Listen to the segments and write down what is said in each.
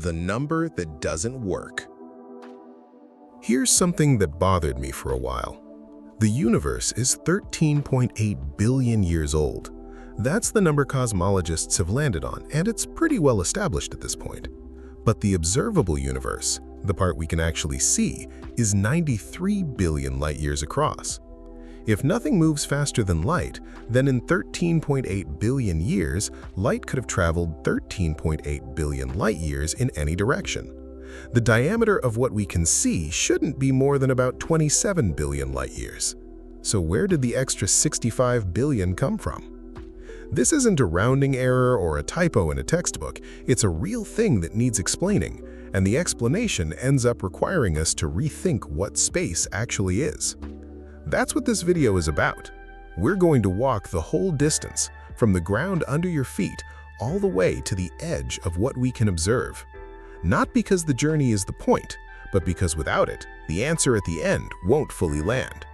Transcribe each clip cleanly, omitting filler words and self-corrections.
the number that doesn't work. Here's something that bothered me for a while. The universe is 13.8 billion years old. That's the number cosmologists have landed on, and it's pretty well established at this point. But the observable universe, the part we can actually see, is 93 billion light-years across. If nothing moves faster than light, then in 13.8 billion years, light could have traveled 13.8 billion light-years in any direction. The diameter of what we can see shouldn't be more than about 27 billion light-years. So where did the extra 65 billion come from? This isn't a rounding error or a typo in a textbook. It's a real thing that needs explaining, and the explanation ends up requiring us to rethink what space actually is. That's what this video is about. We're going to walk the whole distance, from the ground under your feet all the way to the edge of what we can observe. Not because the journey is the point, but because without it, the answer at the end won't fully land.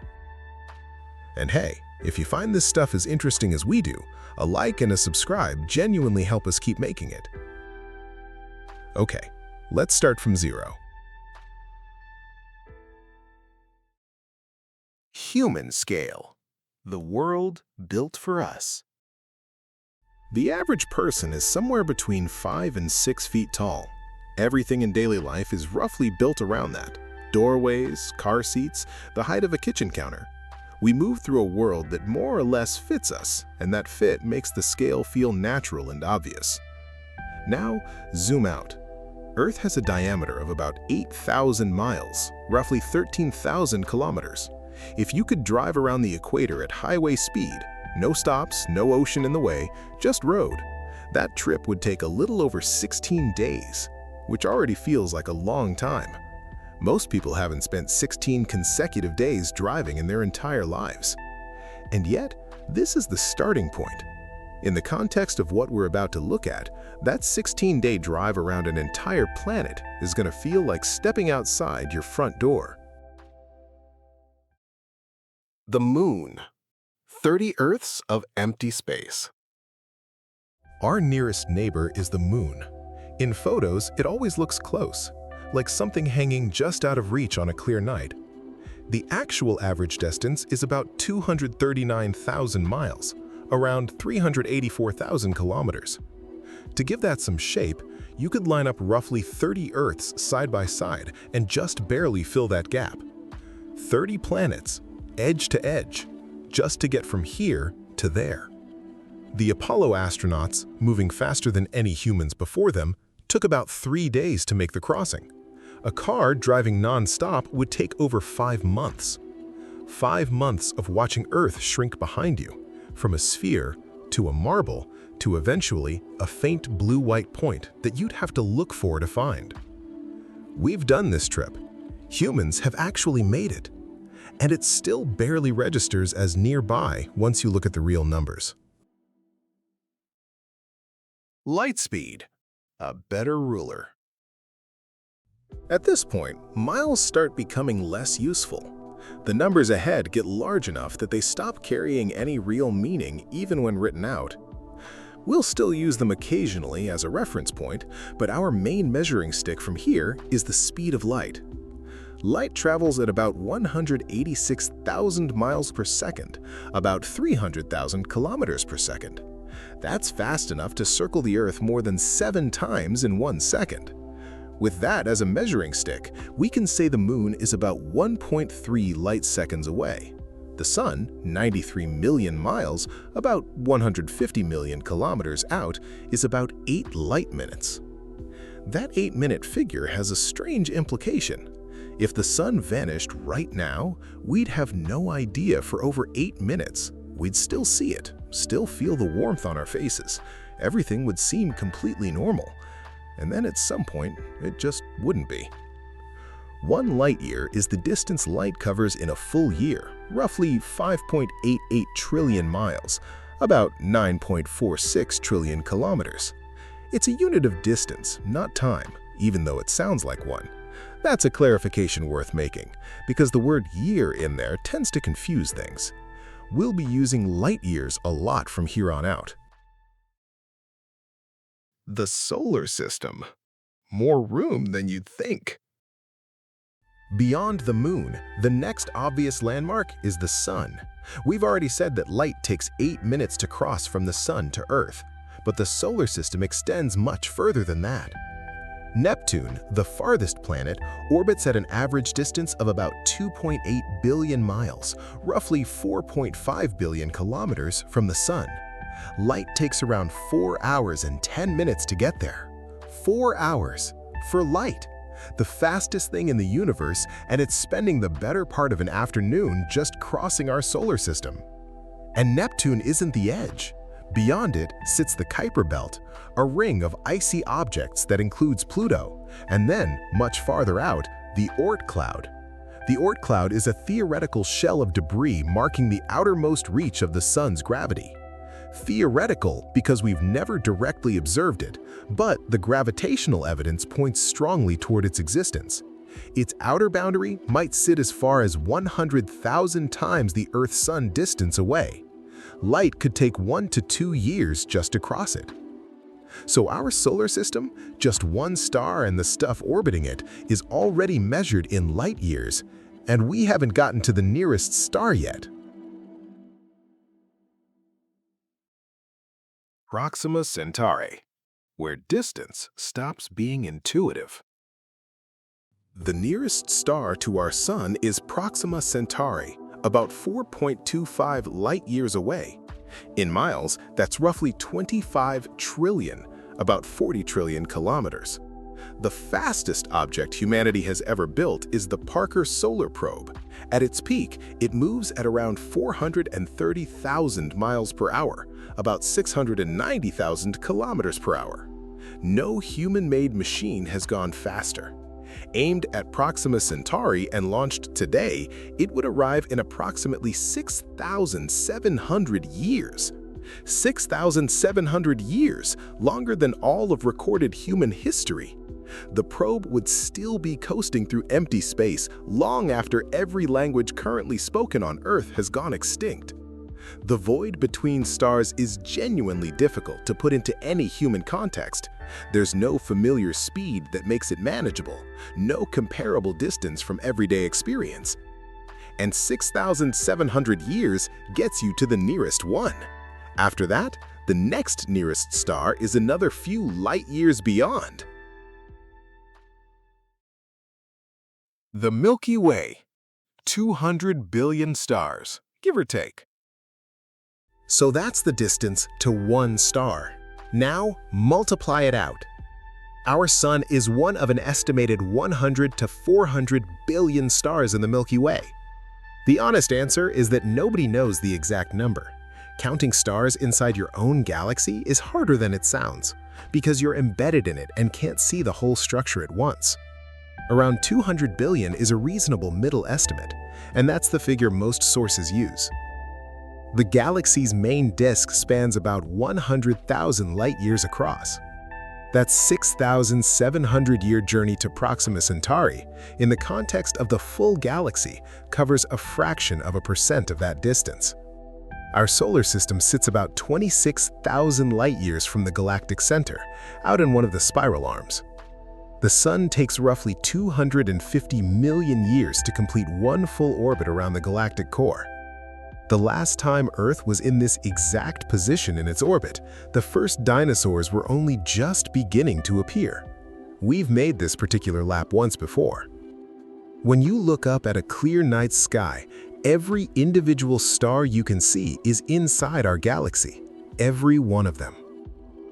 And hey, if you find this stuff as interesting as we do, a like and a subscribe genuinely help us keep making it. Okay, let's start from zero. Human scale. The world built for us. The average person is somewhere between 5 and 6 feet tall. Everything in daily life is roughly built around that. Doorways, car seats, the height of a kitchen counter. We move through a world that more or less fits us, and that fit makes the scale feel natural and obvious. Now, zoom out. Earth has a diameter of about 8,000 miles, roughly 13,000 kilometers. If you could drive around the equator at highway speed, no stops, no ocean in the way, just road, that trip would take a little over 16 days, which already feels like a long time. Most people haven't spent 16 consecutive days driving in their entire lives. And yet, this is the starting point. In the context of what we're about to look at, that 16-day drive around an entire planet is going to feel like stepping outside your front door. The Moon. 30 Earths of empty space. Our nearest neighbor is the Moon. In photos, it always looks close, like something hanging just out of reach on a clear night. The actual average distance is about 239,000 miles, around 384,000 kilometers. To give that some shape, you could line up roughly 30 Earths side by side and just barely fill that gap. 30 planets, edge to edge, just to get from here to there. The Apollo astronauts, moving faster than any humans before them, took about 3 days to make the crossing. A car driving non-stop would take over 5 months. 5 months of watching Earth shrink behind you, from a sphere to a marble to eventually a faint blue-white point that you'd have to look for to find. We've done this trip. Humans have actually made it. And it still barely registers as nearby once you look at the real numbers. Light speed. A better ruler. At this point, miles start becoming less useful. The numbers ahead get large enough that they stop carrying any real meaning even when written out. We'll still use them occasionally as a reference point, but our main measuring stick from here is the speed of light. Light travels at about 186,000 miles per second, about 300,000 kilometers per second. That's fast enough to circle the Earth more than 7 times in 1 second. With that as a measuring stick, we can say the Moon is about 1.3 light seconds away. The Sun, 93 million miles, about 150 million kilometers out, is about 8 light minutes. That 8-minute figure has a strange implication. If the Sun vanished right now, we'd have no idea for over 8 minutes. We'd still see it, still feel the warmth on our faces. Everything would seem completely normal. And then at some point, it just wouldn't be. 1 light year is the distance light covers in a full year, roughly 5.88 trillion miles, about 9.46 trillion kilometers. It's a unit of distance, not time, even though it sounds like one. That's a clarification worth making, because the word year in there tends to confuse things. We'll be using light years a lot from here on out. The solar system. more room than you'd think. Beyond the moon, the next obvious landmark is the sun. We've already said that light takes 8 minutes to cross from the sun to Earth, but the solar system extends much further than that. Neptune, the farthest planet, orbits at an average distance of about 2.8 billion miles, roughly 4.5 billion kilometers from the sun. Light takes around 4 hours and 10 minutes to get there. 4 hours for light, the fastest thing in the universe, and it's spending the better part of an afternoon just crossing our solar system. And Neptune isn't the edge. Beyond it sits the Kuiper Belt, a ring of icy objects that includes Pluto, and then, much farther out, the Oort cloud. The Oort cloud is a theoretical shell of debris marking the outermost reach of the sun's gravity. Theoretical because we've never directly observed it, but the gravitational evidence points strongly toward its existence. Its outer boundary might sit as far as 100,000 times the Earth-Sun distance away. Light could take 1 to 2 years just to cross it. So our solar system, just one star and the stuff orbiting it, is already measured in light years, and we haven't gotten to the nearest star yet. Proxima Centauri, where distance stops being intuitive. The nearest star to our sun is Proxima Centauri, about 4.25 light-years away. In miles, that's roughly 25 trillion, about 40 trillion kilometers. The fastest object humanity has ever built is the Parker Solar Probe. At its peak, it moves at around 430,000 miles per hour, about 690,000 kilometers per hour. No human-made machine has gone faster. Aimed at Proxima Centauri and launched today, it would arrive in approximately 6,700 years. 6,700 years, longer than all of recorded human history. The probe would still be coasting through empty space long after every language currently spoken on Earth has gone extinct. The void between stars is genuinely difficult to put into any human context. There's no familiar speed that makes it manageable, no comparable distance from everyday experience. And 6,700 years gets you to the nearest one. After that, the next nearest star is another few light years beyond. The Milky Way, 200 billion stars, give or take. So that's the distance to one star. Now, multiply it out. Our sun is one of an estimated 100 to 400 billion stars in the Milky Way. The honest answer is that nobody knows the exact number. Counting stars inside your own galaxy is harder than it sounds, because you're embedded in it and can't see the whole structure at once. Around 200 billion is a reasonable middle estimate, and that's the figure most sources use. The galaxy's main disk spans about 100,000 light-years across. That's 6,700-year journey to Proxima Centauri, in the context of the full galaxy, covers a fraction of a percent of that distance. Our solar system sits about 26,000 light-years from the galactic center, out in one of the spiral arms. The sun takes roughly 250 million years to complete one full orbit around the galactic core. The last time Earth was in this exact position in its orbit, the first dinosaurs were only just beginning to appear. We've made this particular lap once before. When you look up at a clear night sky, every individual star you can see is inside our galaxy, every one of them.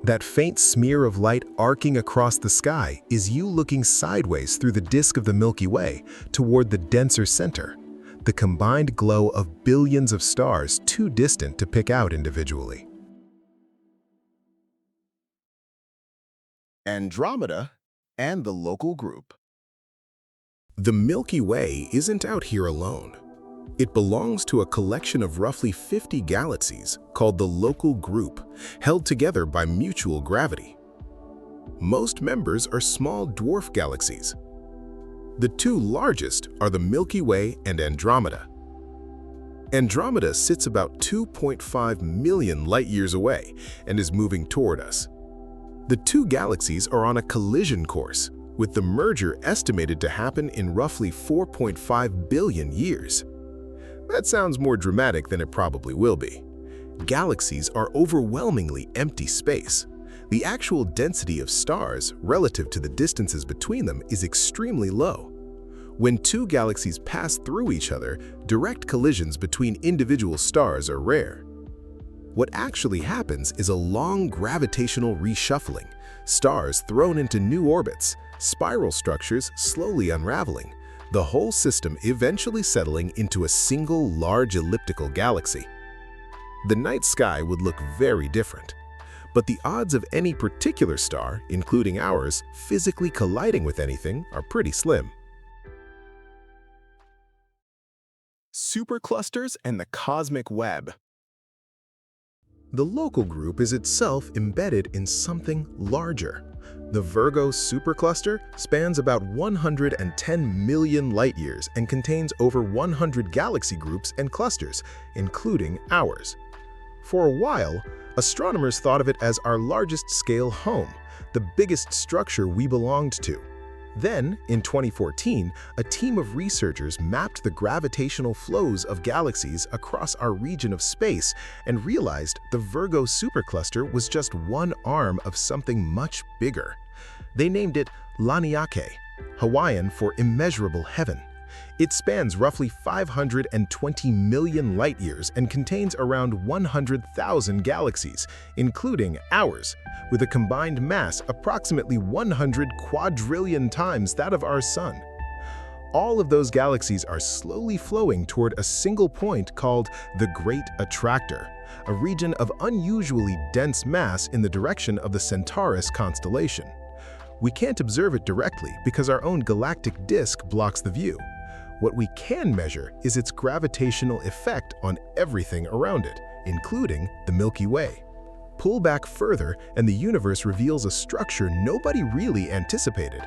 That faint smear of light arcing across the sky is you looking sideways through the disk of the Milky Way toward the denser center, the combined glow of billions of stars too distant to pick out individually. Andromeda and the local group. The Milky Way isn't out here alone. It belongs to a collection of roughly 50 galaxies called the local group, held together by mutual gravity. Most members are small dwarf galaxies. The two largest are the Milky Way and Andromeda. Andromeda sits about 2.5 million light-years away and is moving toward us. The two galaxies are on a collision course, with the merger estimated to happen in roughly 4.5 billion years. That sounds more dramatic than it probably will be. Galaxies are overwhelmingly empty space. The actual density of stars relative to the distances between them is extremely low. When two galaxies pass through each other, direct collisions between individual stars are rare. What actually happens is a long gravitational reshuffling, stars thrown into new orbits, spiral structures slowly unraveling, the whole system eventually settling into a single large elliptical galaxy. The night sky would look very different, but the odds of any particular star, including ours, physically colliding with anything are pretty slim. Superclusters and the cosmic web. The local group is itself embedded in something larger. The Virgo supercluster spans about 110 million light-years and contains over 100 galaxy groups and clusters, including ours. For a while, astronomers thought of it as our largest-scale home, the biggest structure we belonged to. Then, in 2014, a team of researchers mapped the gravitational flows of galaxies across our region of space and realized the Virgo supercluster was just one arm of something much bigger. They named it Laniake, Hawaiian for immeasurable heaven. It spans roughly 520 million light-years and contains around 100,000 galaxies, including ours, with a combined mass approximately 100 quadrillion times that of our Sun. All of those galaxies are slowly flowing toward a single point called the Great Attractor, a region of unusually dense mass in the direction of the Centauri constellation. We can't observe it directly because our own galactic disk blocks the view. What we can measure is its gravitational effect on everything around it, including the Milky Way. Pull back further and the universe reveals a structure nobody really anticipated.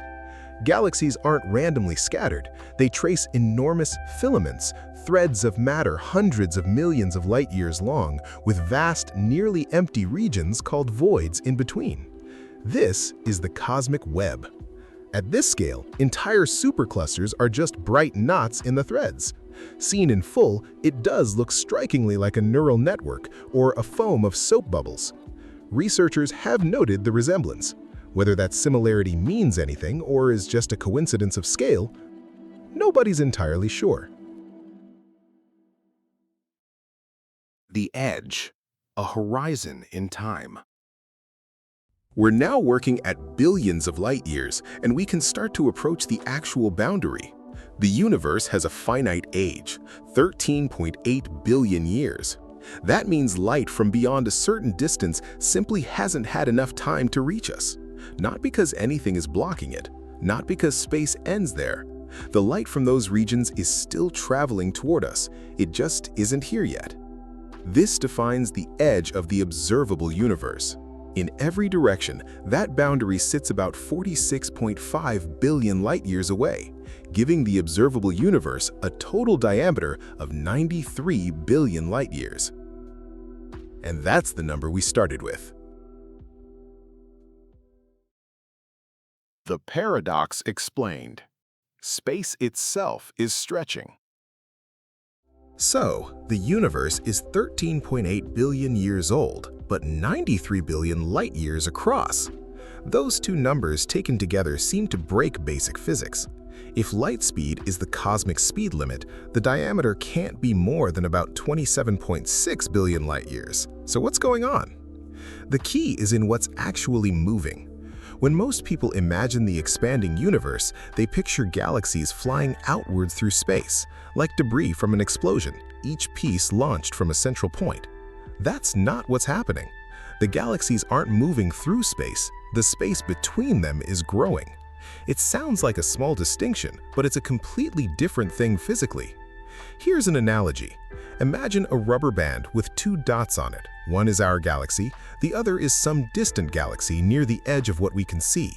Galaxies aren't randomly scattered. They trace enormous filaments, threads of matter hundreds of millions of light-years long, with vast, nearly empty regions called voids in between. This is the cosmic web. At this scale, entire superclusters are just bright knots in the threads. Seen in full, it does look strikingly like a neural network or a foam of soap bubbles. Researchers have noted the resemblance. Whether that similarity means anything or is just a coincidence of scale, nobody's entirely sure. The edge, a horizon in time. We're now working at billions of light-years, and we can start to approach the actual boundary. The universe has a finite age, 13.8 billion years. That means light from beyond a certain distance simply hasn't had enough time to reach us. Not because anything is blocking it, not because space ends there. The light from those regions is still traveling toward us, it just isn't here yet. This defines the edge of the observable universe. In every direction, that boundary sits about 46.5 billion light-years away, giving the observable universe a total diameter of 93 billion light-years. And that's the number we started with. The paradox explained. Space itself is stretching. So, the universe is 13.8 billion years old, but 93 billion light-years across. Those two numbers taken together seem to break basic physics. If light speed is the cosmic speed limit, the diameter can't be more than about 27.6 billion light-years. So what's going on? The key is in what's actually moving. When most people imagine the expanding universe, they picture galaxies flying outwards through space, like debris from an explosion, each piece launched from a central point. That's not what's happening. The galaxies aren't moving through space, the space between them is growing. It sounds like a small distinction, but it's a completely different thing physically. Here's an analogy. Imagine a rubber band with two dots on it. One is our galaxy, the other is some distant galaxy near the edge of what we can see.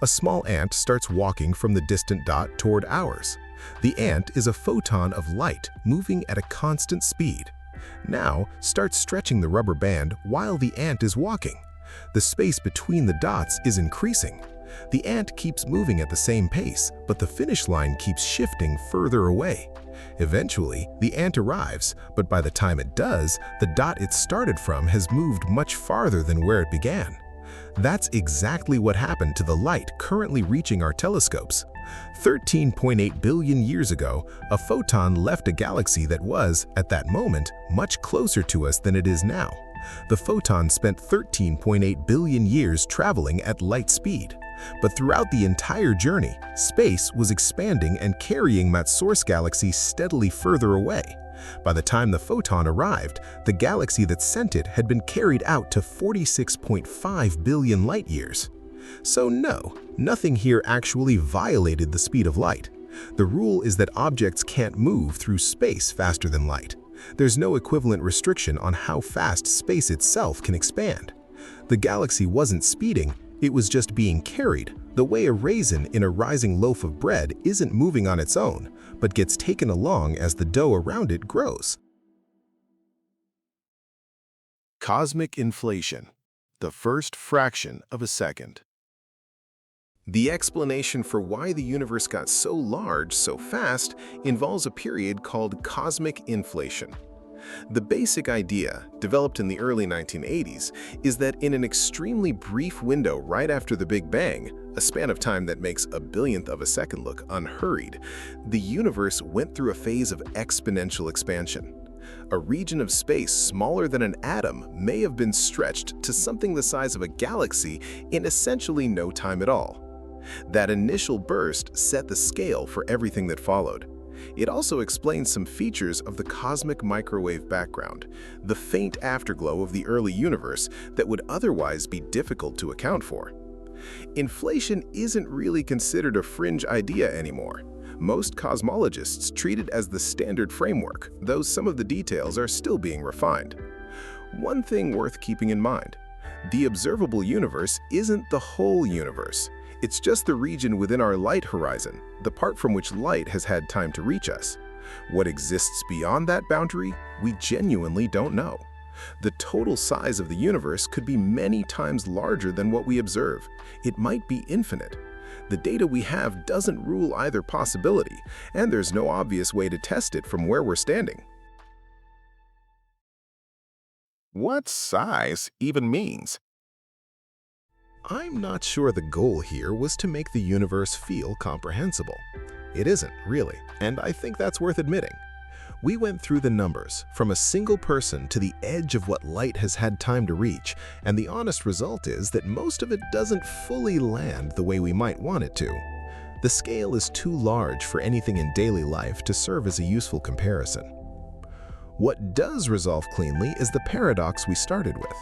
A small ant starts walking from the distant dot toward ours. The ant is a photon of light moving at a constant speed. Now, start stretching the rubber band while the ant is walking. The space between the dots is increasing. The ant keeps moving at the same pace, but the finish line keeps shifting further away. Eventually, the ant arrives, but by the time it does, the dot it started from has moved much farther than where it began. That's exactly what happened to the light currently reaching our telescopes. 13.8 billion years ago, a photon left a galaxy that was, at that moment, much closer to us than it is now. The photon spent 13.8 billion years traveling at light speed. But throughout the entire journey, space was expanding and carrying that source galaxy steadily further away. By the time the photon arrived, the galaxy that sent it had been carried out to 46.5 billion light-years. So no, nothing here actually violated the speed of light. The rule is that objects can't move through space faster than light. There's no equivalent restriction on how fast space itself can expand. The galaxy wasn't speeding, it was just being carried, the way a raisin in a rising loaf of bread isn't moving on its own, but gets taken along as the dough around it grows. Cosmic inflation, the first fraction of a second. The explanation for why the universe got so large so fast involves a period called cosmic inflation. The basic idea, developed in the early 1980s, is that in an extremely brief window right after the Big Bang, a span of time that makes a billionth of a second look unhurried, the universe went through a phase of exponential expansion. A region of space smaller than an atom may have been stretched to something the size of a galaxy in essentially no time at all. That initial burst set the scale for everything that followed. It also explains some features of the cosmic microwave background, the faint afterglow of the early universe that would otherwise be difficult to account for. Inflation isn't really considered a fringe idea anymore. Most cosmologists treat it as the standard framework, though some of the details are still being refined. One thing worth keeping in mind: the observable universe isn't the whole universe. It's just the region within our light horizon, the part from which light has had time to reach us. What exists beyond that boundary, we genuinely don't know. The total size of the universe could be many times larger than what we observe. It might be infinite. The data we have doesn't rule either possibility, and there's no obvious way to test it from where we're standing. What size even means? I'm not sure the goal here was to make the universe feel comprehensible. It isn't, really, and I think that's worth admitting. We went through the numbers, from a single person to the edge of what light has had time to reach, and the honest result is that most of it doesn't fully land the way we might want it to. The scale is too large for anything in daily life to serve as a useful comparison. What does resolve cleanly is the paradox we started with.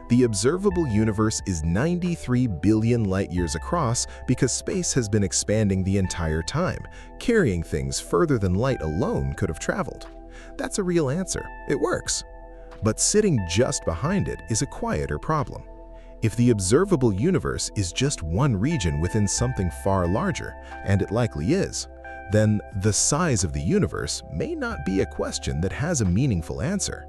The observable universe is 93 billion light-years across because space has been expanding the entire time, carrying things further than light alone could have traveled. That's a real answer. It works. But sitting just behind it is a quieter problem. If the observable universe is just one region within something far larger, and it likely is, then the size of the universe may not be a question that has a meaningful answer.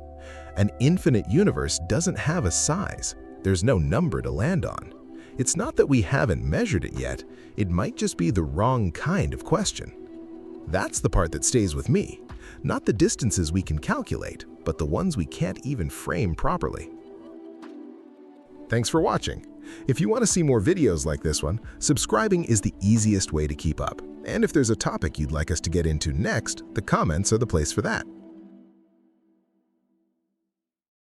An infinite universe doesn't have a size. There's no number to land on. It's not that we haven't measured it yet. It might just be the wrong kind of question. That's the part that stays with me. Not the distances we can calculate, but the ones we can't even frame properly. Thanks for watching. If you want to see more videos like this one, subscribing is the easiest way to keep up. And if there's a topic you'd like us to get into next, the comments are the place for that.